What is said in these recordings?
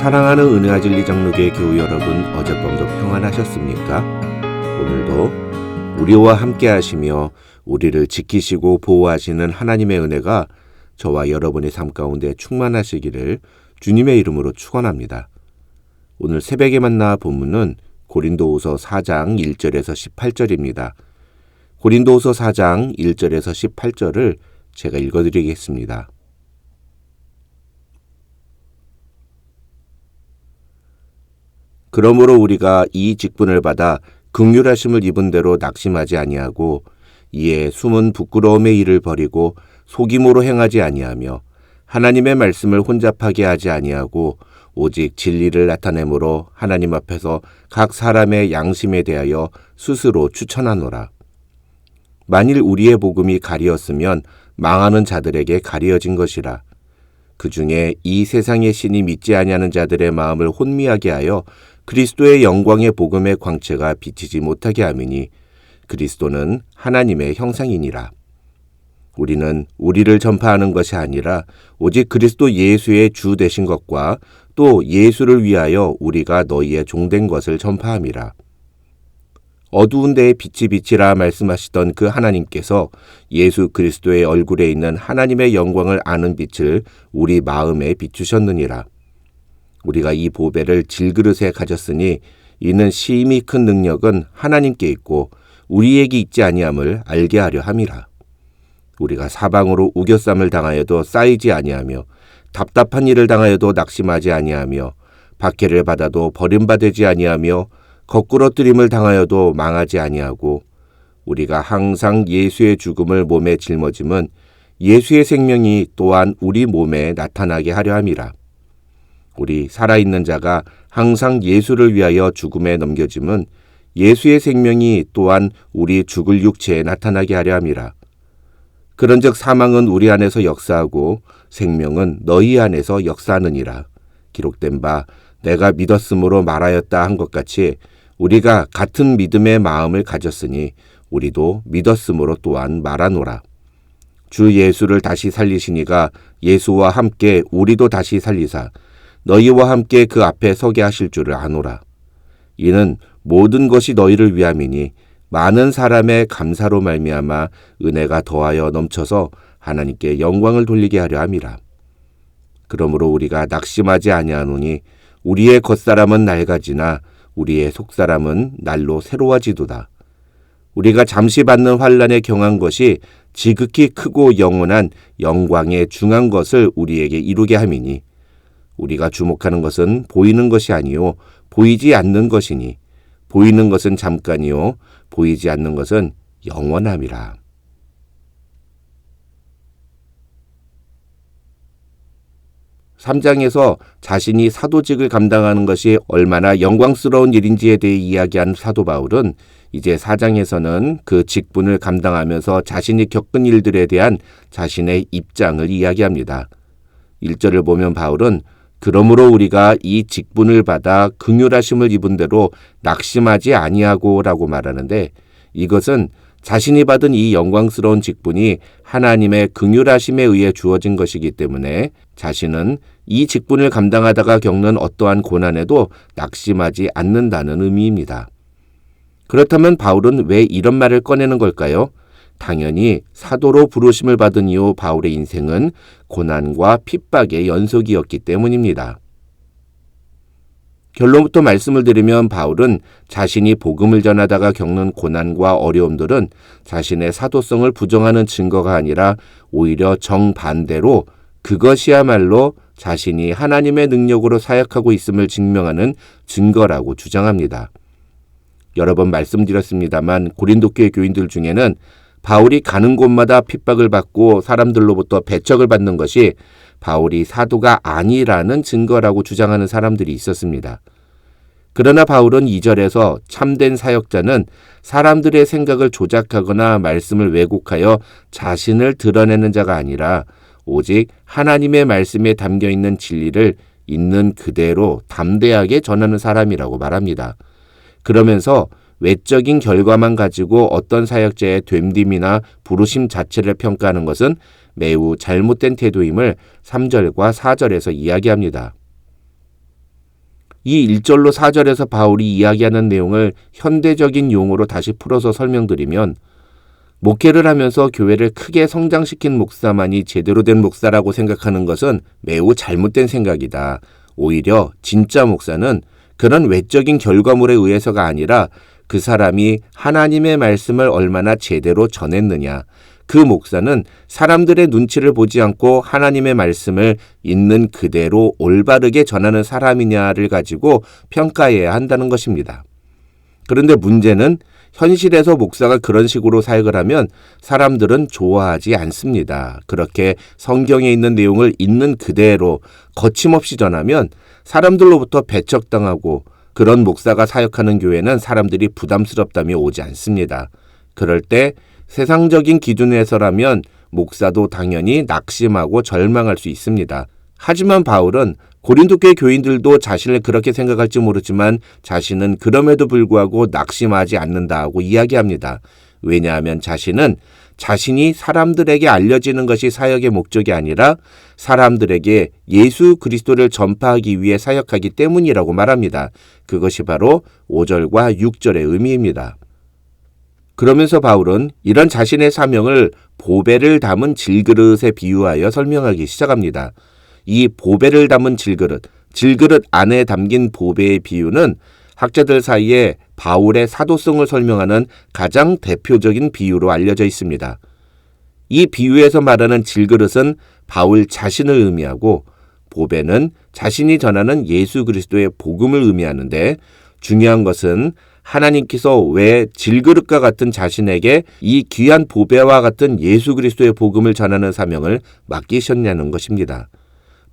사랑하는 은혜와 진리 장로교회 교우 여러분, 어젯밤도 평안하셨습니까? 오늘도 우리와 함께 하시며 우리를 지키시고 보호하시는 하나님의 은혜가 저와 여러분의 삶 가운데 충만하시기를 주님의 이름으로 축원합니다. 오늘 새벽에 만나 본문은 고린도후서 4장 1절에서 18절입니다. 고린도후서 4장 1절에서 18절을 제가 읽어드리겠습니다. 그러므로 우리가 이 직분을 받아 긍휼하심을 입은 대로 낙심하지 아니하고 이에 숨은 부끄러움의 일을 버리고 속임으로 행하지 아니하며 하나님의 말씀을 혼잡하게 하지 아니하고 오직 진리를 나타내므로 하나님 앞에서 각 사람의 양심에 대하여 스스로 추천하노라. 만일 우리의 복음이 가리었으면 망하는 자들에게 가리어진 것이라. 그 중에 이 세상의 신이 믿지 아니하는 자들의 마음을 혼미하게 하여 그리스도의 영광의 복음의 광채가 비치지 못하게 함이니 그리스도는 하나님의 형상이니라. 우리는 우리를 전파하는 것이 아니라 오직 그리스도 예수의 주 되신 것과 또 예수를 위하여 우리가 너희의 종된 것을 전파함이라. 어두운 데에 빛이 비치라 말씀하시던 그 하나님께서 예수 그리스도의 얼굴에 있는 하나님의 영광을 아는 빛을 우리 마음에 비추셨느니라. 우리가 이 보배를 질그릇에 가졌으니 이는 심히 큰 능력은 하나님께 있고 우리에게 있지 아니함을 알게 하려 함이라. 우리가 사방으로 우겨쌈을 당하여도 쌓이지 아니하며 답답한 일을 당하여도 낙심하지 아니하며 박해를 받아도 버림받지 아니하며 거꾸러뜨림을 당하여도 망하지 아니하고 우리가 항상 예수의 죽음을 몸에 짊어짐은 예수의 생명이 또한 우리 몸에 나타나게 하려 함이라. 우리 살아있는 자가 항상 예수를 위하여 죽음에 넘겨짐은 예수의 생명이 또한 우리 죽을 육체에 나타나게 하려 함이라. 그런즉 사망은 우리 안에서 역사하고 생명은 너희 안에서 역사하느니라. 기록된 바 내가 믿었으므로 말하였다 한 것 같이 우리가 같은 믿음의 마음을 가졌으니 우리도 믿었으므로 또한 말하노라. 주 예수를 다시 살리시니가 예수와 함께 우리도 다시 살리사 너희와 함께 그 앞에 서게 하실 줄을 아노라. 이는 모든 것이 너희를 위함이니 많은 사람의 감사로 말미암아 은혜가 더하여 넘쳐서 하나님께 영광을 돌리게 하려 함이라. 그러므로 우리가 낙심하지 아니하노니 우리의 겉사람은 낡아지나 우리의 속사람은 날로 새로워지도다. 우리가 잠시 받는 환난에 경한 것이 지극히 크고 영원한 영광에 중한 것을 우리에게 이루게 함이니 우리가 주목하는 것은 보이는 것이 아니요 보이지 않는 것이니 보이는 것은 잠깐이요 보이지 않는 것은 영원함이라. (3장에서) 자신이 사도직을 감당하는 것이 얼마나 영광스러운 일인지에 대해 이야기한 사도 바울은 이제 (4장에서는) 그 직분을 감당하면서 자신이 겪은 일들에 대한 자신의 입장을 이야기합니다. 1절을 보면 바울은 그러므로 우리가 이 직분을 받아 긍휼하심을 입은 대로 낙심하지 아니하고 라고 말하는데 이것은 자신이 받은 이 영광스러운 직분이 하나님의 긍휼하심에 의해 주어진 것이기 때문에 자신은 이 직분을 감당하다가 겪는 어떠한 고난에도 낙심하지 않는다는 의미입니다. 그렇다면 바울은 왜 이런 말을 꺼내는 걸까요? 당연히 사도로 부르심을 받은 이후 바울의 인생은 고난과 핍박의 연속이었기 때문입니다. 결론부터 말씀을 드리면 바울은 자신이 복음을 전하다가 겪는 고난과 어려움들은 자신의 사도성을 부정하는 증거가 아니라 오히려 정반대로 그것이야말로 자신이 하나님의 능력으로 사역하고 있음을 증명하는 증거라고 주장합니다. 여러 번 말씀드렸습니다만 고린도 교회 교인들 중에는 바울이 가는 곳마다 핍박을 받고 사람들로부터 배척을 받는 것이 바울이 사도가 아니라는 증거라고 주장하는 사람들이 있었습니다. 그러나 바울은 2절에서 참된 사역자는 사람들의 생각을 조작하거나 말씀을 왜곡하여 자신을 드러내는 자가 아니라 오직 하나님의 말씀에 담겨있는 진리를 있는 그대로 담대하게 전하는 사람이라고 말합니다. 그러면서 외적인 결과만 가지고 어떤 사역자의 됨됨이나 부르심 자체를 평가하는 것은 매우 잘못된 태도임을 3절과 4절에서 이야기합니다. 이 1절로 4절에서 바울이 이야기하는 내용을 현대적인 용어로 다시 풀어서 설명드리면, 목회를 하면서 교회를 크게 성장시킨 목사만이 제대로 된 목사라고 생각하는 것은 매우 잘못된 생각이다. 오히려 진짜 목사는 그런 외적인 결과물에 의해서가 아니라 그 사람이 하나님의 말씀을 얼마나 제대로 전했느냐, 그 목사는 사람들의 눈치를 보지 않고 하나님의 말씀을 있는 그대로 올바르게 전하는 사람이냐를 가지고 평가해야 한다는 것입니다. 그런데 문제는 현실에서 목사가 그런 식으로 사역을 하면 사람들은 좋아하지 않습니다. 그렇게 성경에 있는 내용을 있는 그대로 거침없이 전하면 사람들로부터 배척당하고, 그런 목사가 사역하는 교회는 사람들이 부담스럽다며 오지 않습니다. 그럴 때 세상적인 기준에서라면 목사도 당연히 낙심하고 절망할 수 있습니다. 하지만 바울은 고린도 교회 교인들도 자신을 그렇게 생각할지 모르지만 자신은 그럼에도 불구하고 낙심하지 않는다고 이야기합니다. 왜냐하면 자신이 사람들에게 알려지는 것이 사역의 목적이 아니라 사람들에게 예수 그리스도를 전파하기 위해 사역하기 때문이라고 말합니다. 그것이 바로 5절과 6절의 의미입니다. 그러면서 바울은 이런 자신의 사명을 보배를 담은 질그릇에 비유하여 설명하기 시작합니다. 이 보배를 담은 질그릇 안에 담긴 보배의 비유는 학자들 사이에 바울의 사도성을 설명하는 가장 대표적인 비유로 알려져 있습니다. 이 비유에서 말하는 질그릇은 바울 자신을 의미하고, 보배는 자신이 전하는 예수 그리스도의 복음을 의미하는데, 중요한 것은 하나님께서 왜 질그릇과 같은 자신에게 이 귀한 보배와 같은 예수 그리스도의 복음을 전하는 사명을 맡기셨냐는 것입니다.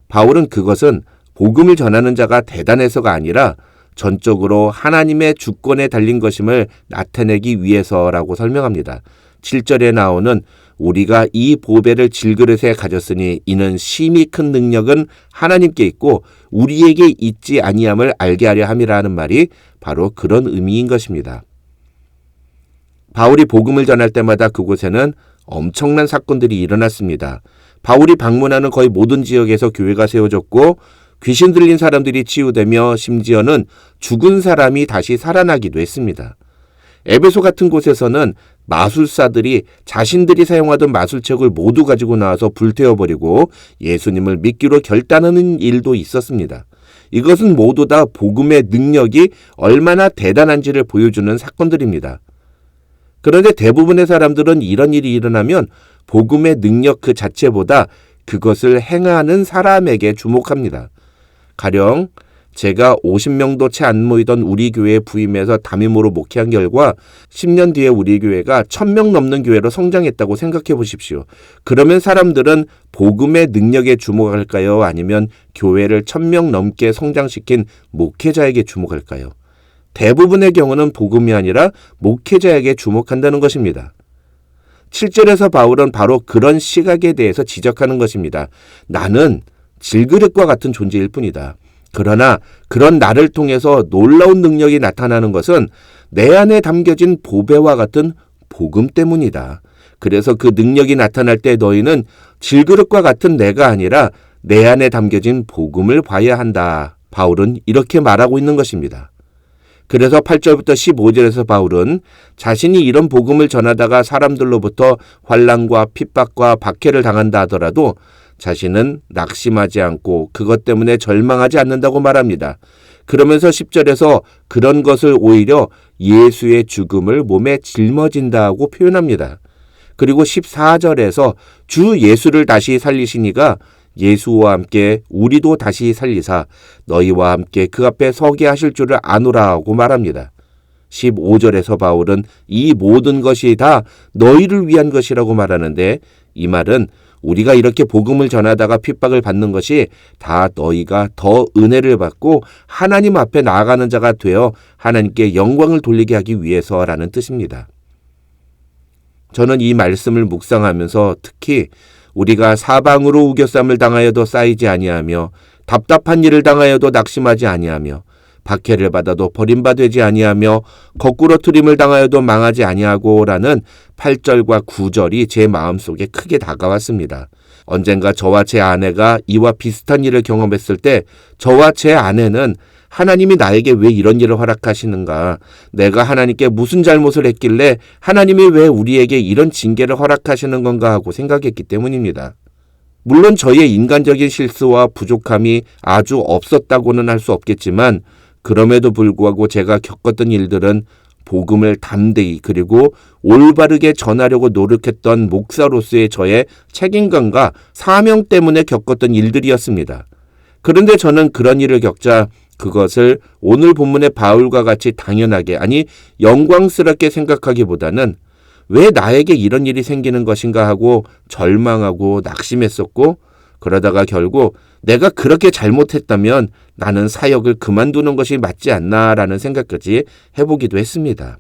바울은 그것은 복음을 전하는 자가 대단해서가 아니라 전적으로 하나님의 주권에 달린 것임을 나타내기 위해서라고 설명합니다. 7절에 나오는 우리가 이 보배를 질그릇에 가졌으니 이는 심히 큰 능력은 하나님께 있고 우리에게 있지 아니함을 알게 하려 함이라는 말이 바로 그런 의미인 것입니다. 바울이 복음을 전할 때마다 그곳에는 엄청난 사건들이 일어났습니다. 바울이 방문하는 거의 모든 지역에서 교회가 세워졌고, 귀신 들린 사람들이 치유되며 심지어는 죽은 사람이 다시 살아나기도 했습니다. 에베소 같은 곳에서는 마술사들이 자신들이 사용하던 마술책을 모두 가지고 나와서 불태워버리고 예수님을 믿기로 결단하는 일도 있었습니다. 이것은 모두 다 복음의 능력이 얼마나 대단한지를 보여주는 사건들입니다. 그런데 대부분의 사람들은 이런 일이 일어나면 복음의 능력 그 자체보다 그것을 행하는 사람에게 주목합니다. 가령 제가 50명도 채 안 모이던 우리 교회에 부임해서 담임으로 목회한 결과 10년 뒤에 우리 교회가 1000명 넘는 교회로 성장했다고 생각해 보십시오. 그러면 사람들은 복음의 능력에 주목할까요? 아니면 교회를 1000명 넘게 성장시킨 목회자에게 주목할까요? 대부분의 경우는 복음이 아니라 목회자에게 주목한다는 것입니다. 7절에서 바울은 바로 그런 시각에 대해서 지적하는 것입니다. 나는 질그릇과 같은 존재일 뿐이다. 그러나 그런 나를 통해서 놀라운 능력이 나타나는 것은 내 안에 담겨진 보배와 같은 복음 때문이다. 그래서 그 능력이 나타날 때 너희는 질그릇과 같은 내가 아니라 내 안에 담겨진 복음을 봐야 한다. 바울은 이렇게 말하고 있는 것입니다. 그래서 8절부터 15절에서 바울은 자신이 이런 복음을 전하다가 사람들로부터 환난과 핍박과 박해를 당한다 하더라도 자신은 낙심하지 않고 그것 때문에 절망하지 않는다고 말합니다. 그러면서 10절에서 그런 것을 오히려 예수의 죽음을 몸에 짊어진다고 표현합니다. 그리고 14절에서 주 예수를 다시 살리시니가 예수와 함께 우리도 다시 살리사 너희와 함께 그 앞에 서게 하실 줄을 아노라고 말합니다. 15절에서 바울은 이 모든 것이 다 너희를 위한 것이라고 말하는데, 이 말은 우리가 이렇게 복음을 전하다가 핍박을 받는 것이 다 너희가 더 은혜를 받고 하나님 앞에 나아가는 자가 되어 하나님께 영광을 돌리게 하기 위해서라는 뜻입니다. 저는 이 말씀을 묵상하면서 특히 우리가 사방으로 우겨쌈을 당하여도 쌓이지 아니하며 답답한 일을 당하여도 낙심하지 아니하며 박해를 받아도 버림받지 아니하며 거꾸로 트림을 당하여도 망하지 아니하고라는 8절과 9절이 제 마음속에 크게 다가왔습니다. 언젠가 저와 제 아내가 이와 비슷한 일을 경험했을 때 저와 제 아내는 하나님이 나에게 왜 이런 일을 허락하시는가? 내가 하나님께 무슨 잘못을 했길래 하나님이 왜 우리에게 이런 징계를 허락하시는 건가 하고 생각했기 때문입니다. 물론 저의 인간적인 실수와 부족함이 아주 없었다고는 할 수 없겠지만 그럼에도 불구하고 제가 겪었던 일들은 복음을 담대히 그리고 올바르게 전하려고 노력했던 목사로서의 저의 책임감과 사명 때문에 겪었던 일들이었습니다. 그런데 저는 그런 일을 겪자 그것을 오늘 본문의 바울과 같이 당연하게, 아니 영광스럽게 생각하기보다는 왜 나에게 이런 일이 생기는 것인가 하고 절망하고 낙심했었고, 그러다가 결국 내가 그렇게 잘못했다면 나는 사역을 그만두는 것이 맞지 않나라는 생각까지 해보기도 했습니다.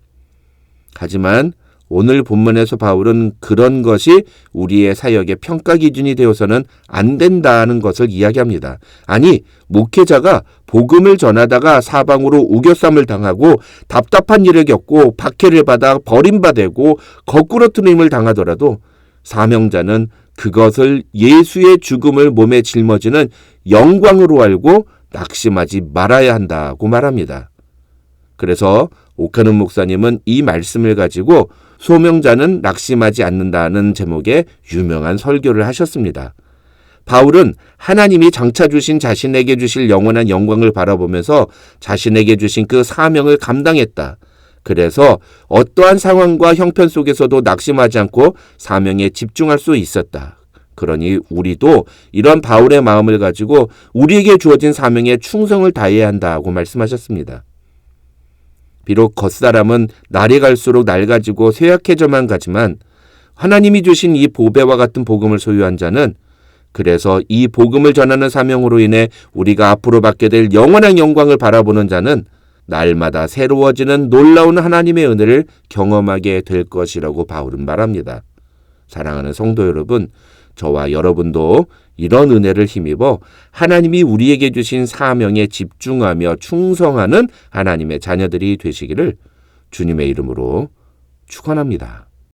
하지만 오늘 본문에서 바울은 그런 것이 우리의 사역의 평가 기준이 되어서는 안 된다는 것을 이야기합니다. 아니, 목회자가 복음을 전하다가 사방으로 우겨쌈을 당하고 답답한 일을 겪고 박해를 받아 버림받고 거꾸러뜨림을 당하더라도 사명자는 그것을 예수의 죽음을 몸에 짊어지는 영광으로 알고 낙심하지 말아야 한다고 말합니다. 그래서 오카는 목사님은 이 말씀을 가지고 소명자는 낙심하지 않는다는 제목의 유명한 설교를 하셨습니다. 바울은 하나님이 장차 주신 자신에게 주실 영원한 영광을 바라보면서 자신에게 주신 그 사명을 감당했다. 그래서 어떠한 상황과 형편 속에서도 낙심하지 않고 사명에 집중할 수 있었다. 그러니 우리도 이런 바울의 마음을 가지고 우리에게 주어진 사명에 충성을 다해야 한다고 말씀하셨습니다. 비록 겉사람은 날이 갈수록 낡아지고 쇠약해져만 가지만 하나님이 주신 이 보배와 같은 복음을 소유한 자는, 그래서 이 복음을 전하는 사명으로 인해 우리가 앞으로 받게 될 영원한 영광을 바라보는 자는 날마다 새로워지는 놀라운 하나님의 은혜를 경험하게 될 것이라고 바울은 말합니다. 사랑하는 성도 여러분, 저와 여러분도 이런 은혜를 힘입어 하나님이 우리에게 주신 사명에 집중하며 충성하는 하나님의 자녀들이 되시기를 주님의 이름으로 축원합니다.